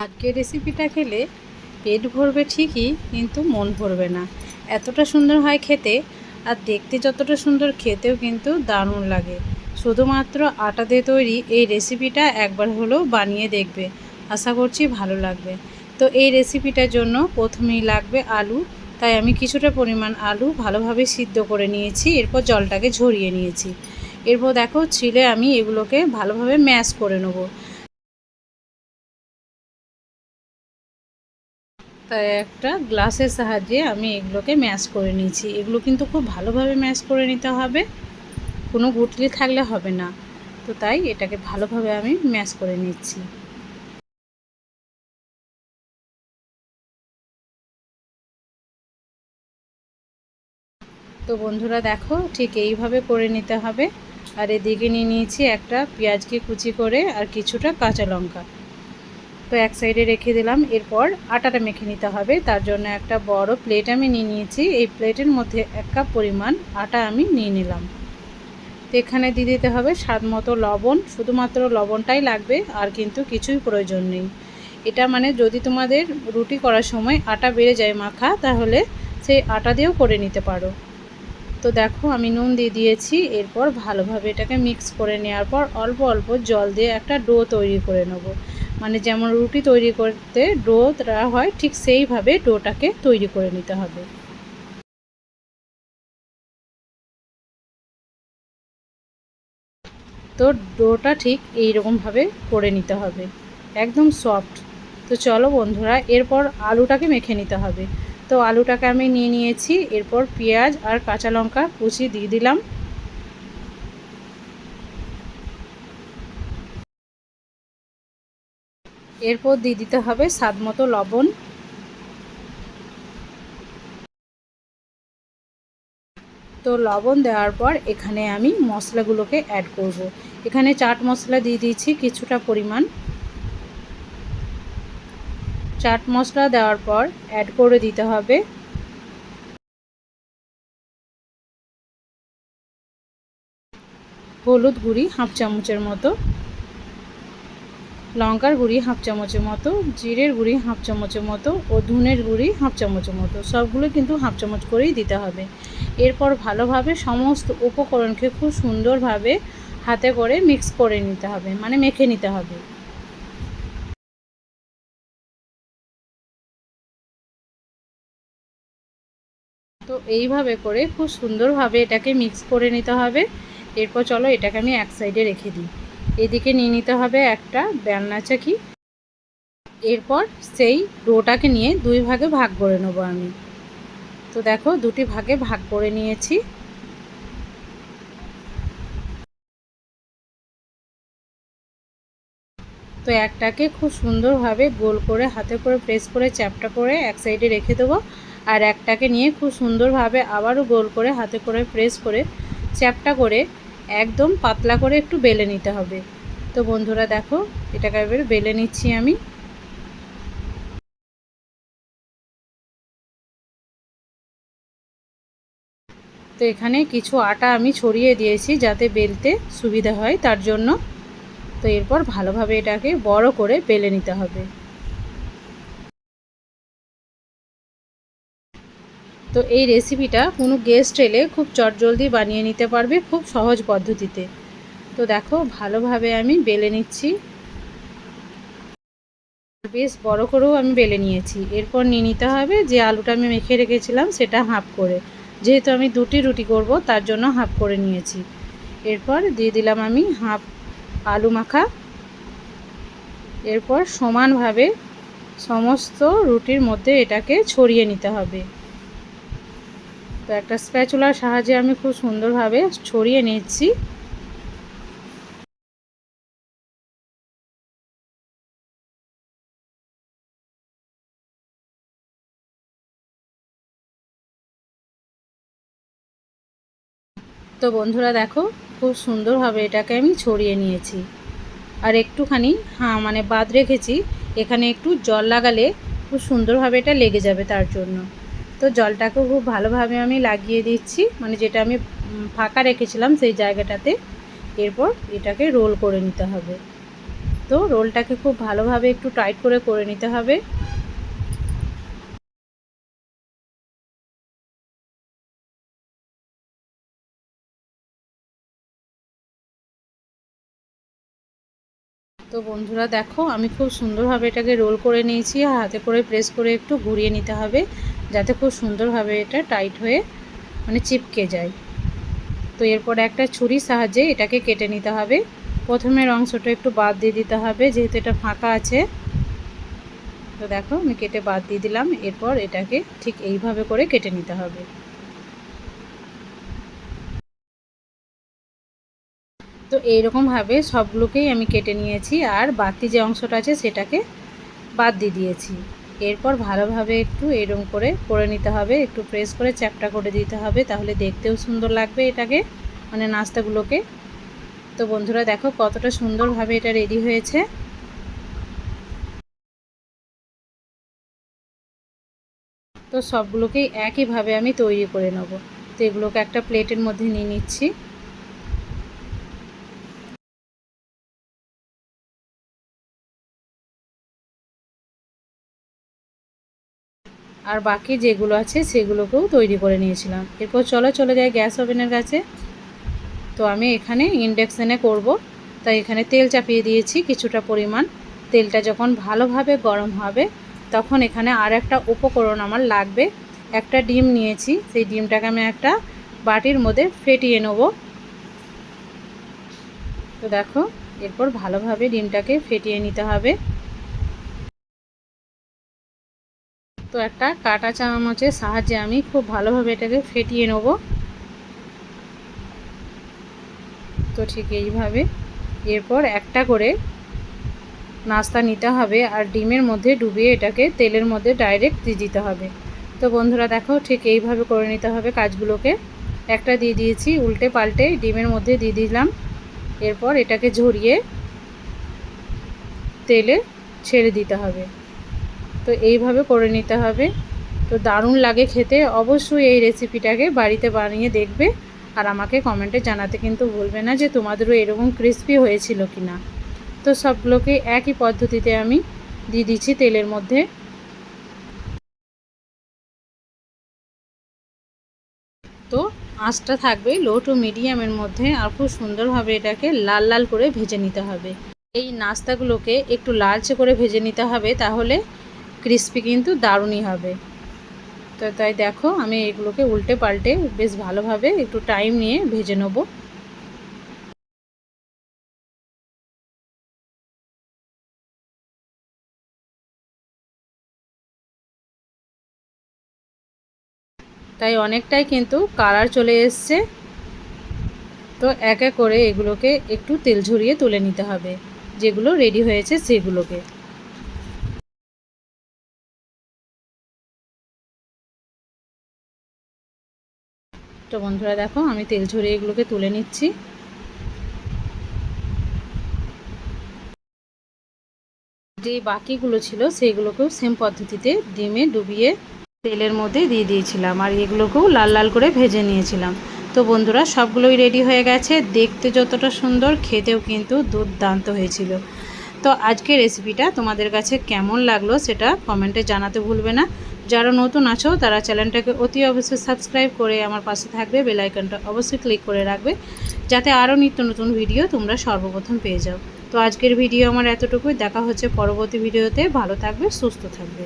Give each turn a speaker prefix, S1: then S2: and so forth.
S1: আজকের রেসিপিটা খেলে পেট ভরবে ঠিকই, কিন্তু মন ভরবে না। এতটা সুন্দর হয় খেতে, আর দেখতে যতটা সুন্দর খেতেও কিন্তু দারুণ লাগে। শুধুমাত্র আটা দিয়ে তৈরি এই রেসিপিটা একবার হলেও বানিয়ে দেখবে, আশা করছি ভালো লাগবে। তো এই রেসিপিটার জন্য প্রথমেই লাগবে আলু। তাই আমি কিছুটা পরিমাণ আলু ভালোভাবে সিদ্ধ করে নিয়েছি, এরপর জলটাকে ঝরিয়ে নিয়েছি। এরপর দেখো ছিলে আমি এগুলোকে ভালোভাবে ম্যাশ করে নেবো। তাই একটা গ্লাসের সাহায্যে আমি এগুলোকে ম্যাশ করে নিয়েছি। এগুলো কিন্তু খুব ভালোভাবে ম্যাশ করে নিতে হবে, কোনো গুটলি থাকলে হবে না। তো তাই এটাকে ভালোভাবে আমি ম্যাশ করে নিচ্ছি। তো বন্ধুরা দেখো, ঠিক এইভাবে করে নিতে হবে। আর এদিকে নিয়ে নিয়েছি একটা পেঁয়াজকে কুচি করে আর কিছুটা কাঁচা লঙ্কা। তো এক সাইডে রেখে দিলাম। এরপর আটাটা মেখে নিতে হবে। তার জন্য একটা বড় প্লেট আমি নিয়ে নিয়েছি। এই প্লেটের মধ্যে 1 কাপ পরিমাণ আটা আমি নিয়ে নিলাম। তো এখানে দিয়ে দিতে হবে স্বাদ মতো লবণ। শুধুমাত্র লবণটাই লাগবে, আর কিন্তু কিছুই প্রয়োজন নেই। এটা মানে যদি তোমাদের রুটি করার সময় আটা বেড়ে যায় মাখা, তাহলে সেই আটা দিয়েও করে নিতে পারো। তো দেখো আমি নুন দিয়ে দিয়েছি। এরপর ভালোভাবে এটাকে মিক্স করে নেওয়ার পর অল্প অল্প জল দিয়ে একটা ডো তৈরি করে নেব। মানে যেমন রুটি তৈরি করতে ডো দেওয়া হয়, ঠিক সেইভাবে ডোটাকে তৈরি করে নিতে হবে। তো ডোটা ঠিক এই রকমভাবে করে নিতে হবে, একদম সফট। তো চলো বন্ধুরা, এরপর আলুটাকে মেখে নিতে হবে। তো আলুটাকে আমি নিয়ে নিয়েছি। এরপর পেঁয়াজ আর কাঁচা লঙ্কা কুচি দিয়ে দিলাম। এরপর দিয়ে দিতে হবে স্বাদ মতো লবণ। তো লবণ দেওয়ার পর এখানে আমি মশলাগুলোকে অ্যাড করব। এখানে চাট মশলা দিয়ে দিয়েছি কিছুটা পরিমাণ। চাট মশলা দেওয়ার পর অ্যাড করে দিতে হবে হলুদ গুঁড়ি হাফ চামচের মতো, লঙ্কার গুঁড়ি হাফ চামচের মতো, জিরের গুঁড়ি হাফ চামচের মতো ও ধনের গুঁড়ি হাফ চামচের মতো। সবগুলো কিন্তু হাফ চামচ করেই দিতে হবে। এরপর ভালোভাবে সমস্ত উপকরণকে খুব সুন্দরভাবে হাতে করে মিক্স করে নিতে হবে, মানে মেখে নিতে হবে। তো এইভাবে করে খুব সুন্দরভাবে এটাকে মিক্স করে নিতে হবে। এরপর চলো এটাকে আমি এক সাইডে রেখে দিই। এদিকে নিয়ে নিতে হবে একটা বেলনা চাকি। এরপর সেই ডোটাকে নিয়ে দুই ভাগে ভাগ করে নেবো আমি। তো দেখো দুটি ভাগে ভাগ করে নিয়েছি। তো একটাকে খুব সুন্দরভাবে গোল করে হাতে করে প্রেস করে চ্যাপটা করে এক সাইডে রেখে দেবো। আর একটাকে নিয়ে খুব সুন্দরভাবে আবারও গোল করে হাতে করে প্রেস করে চ্যাপটা করে একদম পাতলা করে একটু বেলে নিতে হবে। তো বন্ধুরা দেখো, এটাকে এবার বেলে নিচ্ছি আমি। তো এখানে কিছু আটা আমি ছড়িয়ে দিয়েছি যাতে বেলতে সুবিধা হয় তার জন্য। তো এরপর ভালোভাবে এটাকে বড় করে বেলে নিতে হবে। তো এই রেসিপিটা কোনো গেস্ট এলে খুব চটজলদি বানিয়ে নিতে পারবে, খুব সহজ পদ্ধতিতে। তো দেখো ভালোভাবে আমি বেলে নিচ্ছি। বেশ বড় করেও আমি বেলে নিয়েছি। এরপর নিয়ে নিতে হবে যে আলুটা আমি মেখে রেখেছিলাম সেটা হাফ করে, যেহেতু আমি দুটি রুটি করব তার জন্য হাফ করে নিয়েছি। এরপর দিয়ে দিলাম আমি হাফ আলু মাখা। এরপর সমানভাবে সমস্ত রুটির মধ্যে এটাকে ছড়িয়ে নিতে হবে। তো একটা স্প্যাচুলার সাহায্যে আমি খুব সুন্দরভাবে ছড়িয়ে নিচ্ছি। তো বন্ধুরা দেখো, খুব সুন্দরভাবে এটাকে আমি ছড়িয়ে নিয়েছি। আর একটুখানি মানে বাদ রেখেছি, এখানে একটু জল লাগালে খুব সুন্দরভাবে এটা লেগে যাবে তার জন্য। তো জলটাকেও খুব ভালোভাবে আমি লাগিয়ে দিচ্ছি, মানে যেটা আমি ফাঁকা রেখেছিলাম সেই জায়গাটাতে। এরপর এটাকে রোল করে নিতে হবে। তো তো রোলটাকে খুব ভালোভাবে একটু টাইট করে নিতে হবে। তো বন্ধুরা দেখো আমি খুব সুন্দরভাবে এটাকে রোল করে নিয়েছি, আর হাতে করে প্রেস করে একটু ঘুরিয়ে নিতে হবে যাতে খুব সুন্দরভাবে এটা টাইট হয়ে মানে চিপকে যায়। তো এরপরে একটা ছুরির সাহায্যে এটাকে কেটে নিতে হবে। প্রথমের অংশটা একটু বাদ দিয়ে দিতে হবে যেহেতু এটা ফাঁকা আছে। তো দেখো আমি কেটে বাদ দিয়ে দিলাম। এরপর এটাকে ঠিক এইভাবে করে কেটে নিতে হবে। তো এইরকমভাবে সবগুলোকেই আমি কেটে নিয়েছি, আর বাকি যে অংশটা আছে সেটাকে বাদ দিয়ে দিয়েছি। এরপর ভালোভাবে একটু এরকম করে নিতে হবে, একটু প্রেস করে চ্যাপটা করে দিতে হবে, তাহলে দেখতেও সুন্দর লাগবে এটাকে মানে নাস্তাগুলোকে। তো বন্ধুরা দেখো কতটা সুন্দরভাবে এটা রেডি হয়েছে। তো সবগুলোকেই একইভাবে আমি তৈরি করে নেব। তো এগুলোকে একটা প্লেটের মধ্যে নিয়ে নিচ্ছি। আর বাকি যেগুলো আছে সেগুলোকেও তৈরি করে নিয়েছিলাম। এরপর চলে যাই গ্যাস ওভেনের কাছে। তো আমি এখানে ইন্ডাকশানে করব, তাই এখানে তেল চাপিয়ে দিয়েছি কিছুটা পরিমাণ। তেলটা যখন ভালোভাবে গরম হবে তখন এখানে আর একটা উপকরণ আমার লাগবে। একটা ডিম নিয়েছি, সেই ডিমটাকে আমি একটা বাটির মধ্যে ফেটিয়ে নেব। তো দেখো এরপর ভালোভাবে ডিমটাকে ফেটিয়ে নিতে হবে। তো একটা কাঁটা চামচের সাহায্যে আমি খুব ভালোভাবে এটাকে ফেটিয়ে নেব। তো ঠিক এইভাবে এরপর একটা করে নাস্তা নিতে হবে, আর ডিমের মধ্যে ডুবিয়ে এটাকে তেলের মধ্যে ডাইরেক্ট দিয়ে দিতে হবে। তো বন্ধুরা দেখো ঠিক এইভাবে করে নিতে হবে কাজগুলোকে। একটা দিয়ে দিয়েছি, উল্টে পাল্টে ডিমের মধ্যে দিয়ে দিলাম। এরপর এটাকে ঝরিয়ে তেলে ছেড়ে দিতে হবে। তো এইভাবে করে নিতে হবে। তো দারুণ লাগে খেতে। অবশ্যই এই রেসিপিটাকে বাড়িতে বানিয়ে দেখবে, আর আমাকে কমেন্টে জানাতে কিন্তু ভুলবে না যে তোমাদেরও এরকম ক্রিস্পি হয়েছিল কি না। তো সবগুলোকে একই পদ্ধতিতে আমি দিয়ে দিচ্ছি তেলের মধ্যে। তো আঁচটা থাকবে লো টু মিডিয়ামের মধ্যে, আর খুব সুন্দরভাবে এটাকে লাল লাল করে ভেজে নিতে হবে। এই নাস্তাগুলোকে একটু লালচে করে ভেজে নিতে হবে, তাহলে ক্রিস্পি কিন্তু দারুণই হবে। তো তাই দেখো আমি এগুলোকে উল্টে পাল্টে বেশ ভালোভাবে একটু টাইম নিয়ে ভেজে নেব। তাই অনেকটাই কিন্তু কালার চলে এসছে। তো এক এক করে এগুলোকে একটু তেল ঝরিয়ে তুলে নিতে হবে, যেগুলো রেডি হয়েছে সেগুলোকে। তো বন্ধুরা দেখো আমি তেল ঝরিয়ে এগুলোকে তুলে নিচ্ছি। যে বাকিগুলো ছিল সেগুলোকেও সেম পদ্ধতিতে ডিমে ডুবিয়ে তেলের মধ্যে দিয়ে দিয়েছিলাম, আর এগুলোকেও লাল লাল করে ভেজে নিয়েছিলাম। তো বন্ধুরা সবগুলোই রেডি হয়ে গেছে। দেখতে যতটা সুন্দর, খেতেও কিন্তু দুর্দান্ত হয়েছিল। তো আজকের রেসিপিটা তোমাদের কাছে কেমন লাগলো সেটা কমেন্টে জানাতে ভুলবে না। যারা নতুন আছো তারা চ্যানেলটাকে অতি অবশ্যই সাবস্ক্রাইব করে আমার পাশে থাকবে, বেল আইকনটা অবশ্যই ক্লিক করে রাখবে যাতে আরও নিত্য নতুন ভিডিও তোমরা সর্বপ্রথম পেয়ে যাও। তো আজকের ভিডিও আমার এতটুকুই। দেখা হচ্ছে পরবর্তী ভিডিওতে। ভালো থাকবে, সুস্থ থাকবে।